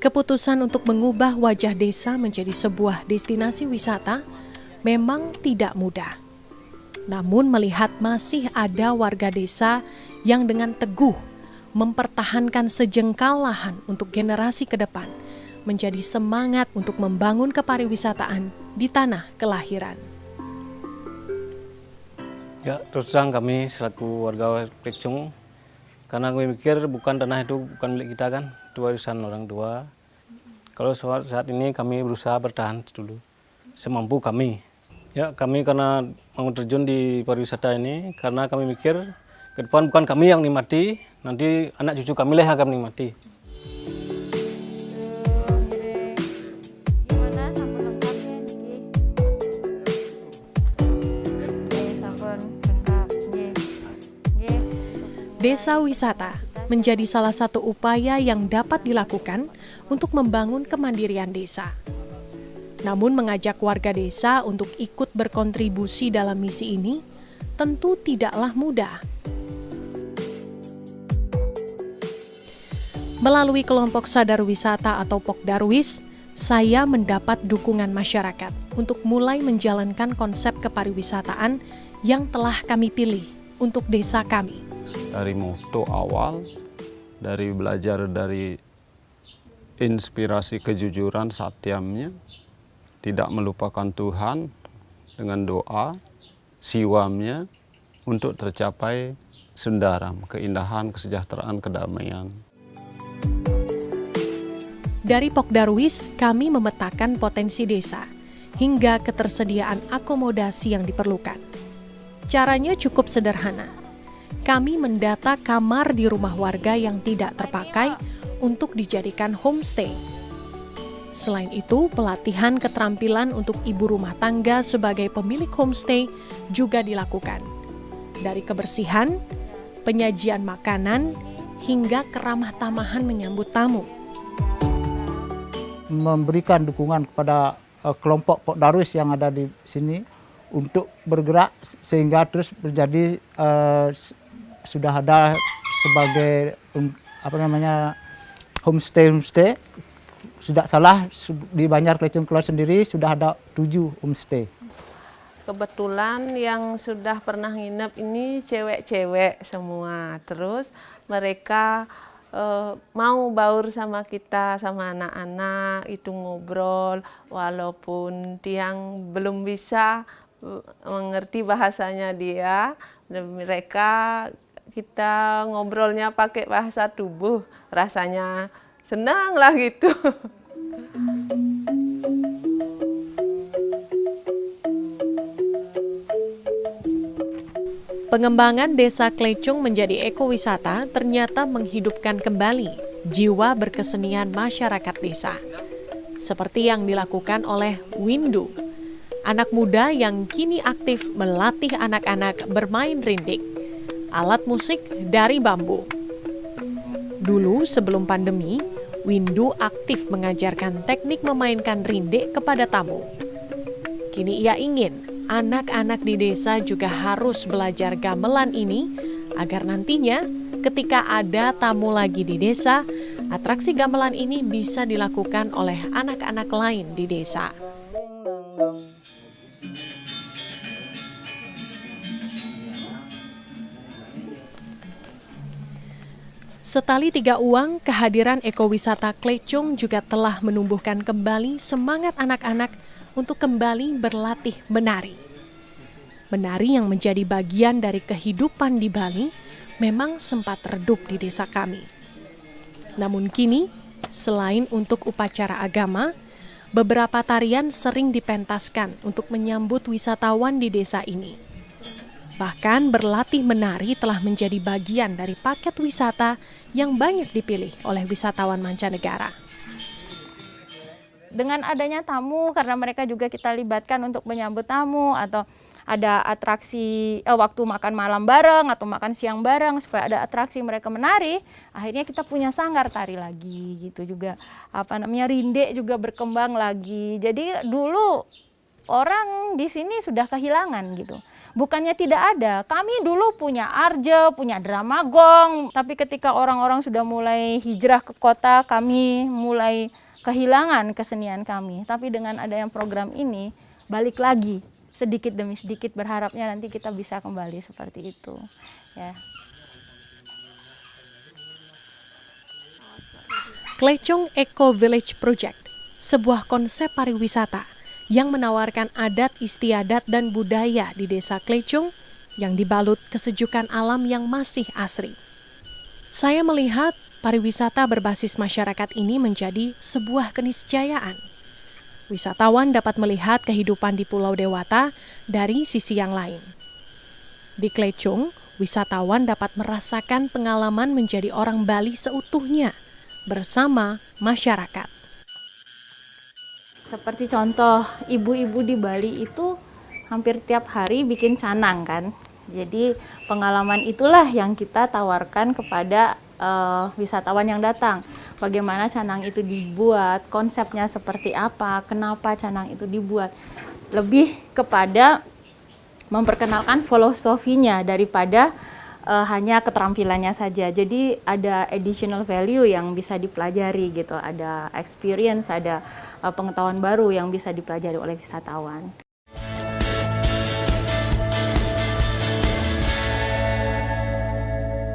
Keputusan untuk mengubah wajah desa menjadi sebuah destinasi wisata memang tidak mudah. Namun melihat masih ada warga desa yang dengan teguh mempertahankan sejengkal lahan untuk generasi ke depan, menjadi semangat untuk membangun kepariwisataan di tanah kelahiran. Ya, terus terang kami selaku warga Klecung, karena kami mikir bukan tanah itu bukan milik kita kan, itu warisan orang tua. Kalau saat ini kami berusaha bertahan dulu, semampu kami. Ya, kami karena mau terjun di pariwisata ini, karena kami mikir ke depan bukan kami yang nikmati, nanti anak cucu kami lah yang akan menikmati. Desa wisata menjadi salah satu upaya yang dapat dilakukan untuk membangun kemandirian desa. Namun mengajak warga desa untuk ikut berkontribusi dalam misi ini tentu tidaklah mudah. Melalui kelompok sadar wisata atau Pokdarwis, saya mendapat dukungan masyarakat untuk mulai menjalankan konsep kepariwisataan yang telah kami pilih untuk desa kami. Dari moto awal, dari belajar dari inspirasi kejujuran satyamnya, tidak melupakan Tuhan dengan doa, siwamnya untuk tercapai sundaram, keindahan, kesejahteraan, kedamaian. Dari Pokdarwis, kami memetakan potensi desa hingga ketersediaan akomodasi yang diperlukan. Caranya cukup sederhana. Kami mendata kamar di rumah warga yang tidak terpakai untuk dijadikan homestay. Selain itu, pelatihan keterampilan untuk ibu rumah tangga sebagai pemilik homestay juga dilakukan. Dari kebersihan, penyajian makanan, hingga keramah tamahan menyambut tamu. Memberikan dukungan kepada kelompok Pokdarwis yang ada di sini untuk bergerak sehingga terus menjadi sudah ada sebagai homestay. Tidak salah di Banjar Klecung Kulon sendiri sudah ada 7 homestay. Kebetulan yang sudah pernah nginep ini cewek-cewek semua. Terus mereka mau baur sama kita, sama anak-anak, itu ngobrol. Walaupun yang belum bisa mengerti bahasanya dia, mereka kita ngobrolnya pakai bahasa tubuh, rasanya senang lah gitu. Pengembangan desa Klecung menjadi ekowisata ternyata menghidupkan kembali jiwa berkesenian masyarakat desa. Seperti yang dilakukan oleh Windu, anak muda yang kini aktif melatih anak-anak bermain rindik, alat musik dari bambu. Dulu sebelum pandemi, Windu aktif mengajarkan teknik memainkan rindik kepada tamu. Kini ia ingin anak-anak di desa juga harus belajar gamelan ini agar nantinya ketika ada tamu lagi di desa, atraksi gamelan ini bisa dilakukan oleh anak-anak lain di desa. Setali 3 uang, kehadiran ekowisata Klecung juga telah menumbuhkan kembali semangat anak-anak untuk kembali berlatih menari. Menari yang menjadi bagian dari kehidupan di Bali memang sempat redup di desa kami. Namun kini, selain untuk upacara agama, beberapa tarian sering dipentaskan untuk menyambut wisatawan di desa ini. Bahkan berlatih menari telah menjadi bagian dari paket wisata yang banyak dipilih oleh wisatawan mancanegara. Dengan adanya tamu, karena mereka juga kita libatkan untuk menyambut tamu atau ada atraksi waktu makan malam bareng atau makan siang bareng supaya ada atraksi mereka menari, akhirnya kita punya sanggar tari lagi gitu juga. Rindik juga berkembang lagi. Jadi dulu orang di sini sudah kehilangan gitu. Bukannya tidak ada, kami dulu punya Arje, punya Dramagong, tapi ketika orang-orang sudah mulai hijrah ke kota, kami mulai kehilangan kesenian kami. Tapi dengan adanya program ini, balik lagi sedikit demi sedikit, berharapnya nanti kita bisa kembali seperti itu. Ya. Klecung Eco Village Project, sebuah konsep pariwisata yang menawarkan adat istiadat dan budaya di Desa Klecung yang dibalut kesejukan alam yang masih asri. Saya melihat pariwisata berbasis masyarakat ini menjadi sebuah keniscayaan. Wisatawan dapat melihat kehidupan di Pulau Dewata dari sisi yang lain. Di Klecung, wisatawan dapat merasakan pengalaman menjadi orang Bali seutuhnya bersama masyarakat. Seperti contoh, ibu-ibu di Bali itu hampir tiap hari bikin canang kan. Jadi pengalaman itulah yang kita tawarkan kepada wisatawan yang datang. Bagaimana canang itu dibuat, konsepnya seperti apa, kenapa canang itu dibuat. Lebih kepada memperkenalkan filosofinya daripada hanya keterampilannya saja. Jadi ada additional value yang bisa dipelajari gitu, ada experience, ada pengetahuan baru yang bisa dipelajari oleh wisatawan.